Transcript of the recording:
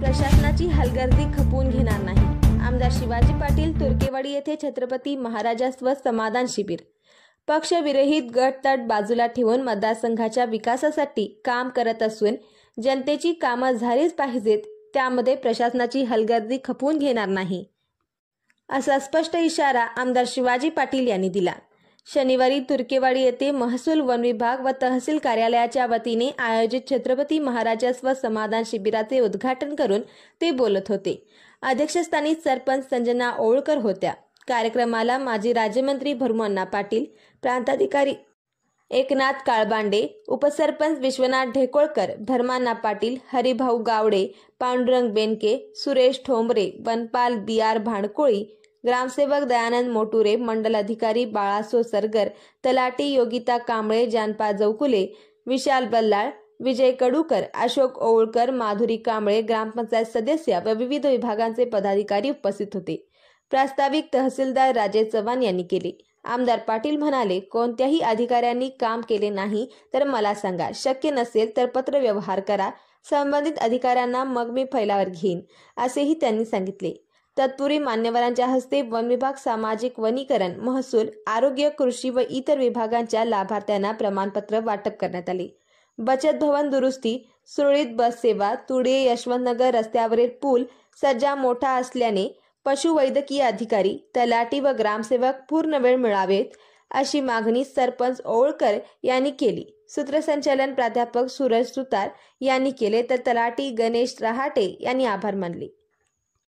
प्रशासनाची हलगर्जी खपवून घेणार नाही. आमदार शिवाजी पाटील तुर्केवाडी येथे छत्रपती महाराजस्व समाधान शिबिर. पक्षविरहित गट-तट बाजूला ठेवून मतदारसंघाच्या विकासासाठी काम करत असून जनतेची कामं झालीच पाहिजेत, त्यामध्ये प्रशासनाची हलगर्जी खपवून घेणार नाही, असा स्पष्ट इशारा आमदार शिवाजी पाटील यांनी दिला. शनिवारी तुर्केवाडी येथे महसूल, वन विभाग व तहसील कार्यालयाच्या वतीने आयोजित छत्रपती महाराजस्व समाधान शिबिराचे उद्घाटन करून ते बोलत होते. अध्यक्षस्थानी सरपंच संजना ओळकर होत्या. कार्यक्रमाला माजी राज्यमंत्री भरमण्णा पाटील, प्रांताधिकारी एकनाथ काळबांडे, उपसरपंच विश्वनाथ ढेकोळकर, धर्मांना पाटील, हरिभाऊ गावडे, पांडुरंग बेनके, सुरेश ठोंबरे, वनपाल बी.आर. भांडकोळी, ग्रामसेवक दयानंद मोटुरे, मंडल अधिकारी बाळासो सरगर, तलाठी योगिता कांबळे, जानपा जवकुले, विशाल बल्लाळ, विजय कडूकर, अशोक ओळकर, माधुरी कांबळे, ग्रामपंचायत सदस्य व विविध विभागांचे पदाधिकारी उपस्थित होते. प्रास्ताविक तहसीलदार राजेश चव्हाण यांनी केले. आमदार पाटील म्हणाले, कोणत्याही अधिकाऱ्यांनी काम केले नाही तर मला सांगा, शक्य नसेल तर पत्र व्यवहार करा संबंधित अधिकाऱ्यांना, मग मी फैलावर घेईन, असेही त्यांनी सांगितले. तत्पूर्वी मान्यवरांच्या हस्ते वन विभाग, सामाजिक वनीकरण, महसूल, आरोग्य, कृषी व इतर विभागांच्या लाभार्थ्यांना प्रमाणपत्र वाटप करण्यात आले. बचत भवन दुरुस्ती, सुरळीत बस सेवा, तुडे यशवंतनगर रस्त्यावरील पूल सज्जा मोठा असल्याने पशुवैद्यकीय अधिकारी, तलाठी व ग्रामसेवक पूर्ण वेळ मिळावेत, अशी मागणी सरपंच ओळकर यांनी केली. सूत्रसंचालन प्राध्यापक सूरज सुतार यांनी केले, तर तलाठी गणेश रहाटे यांनी आभार मानले.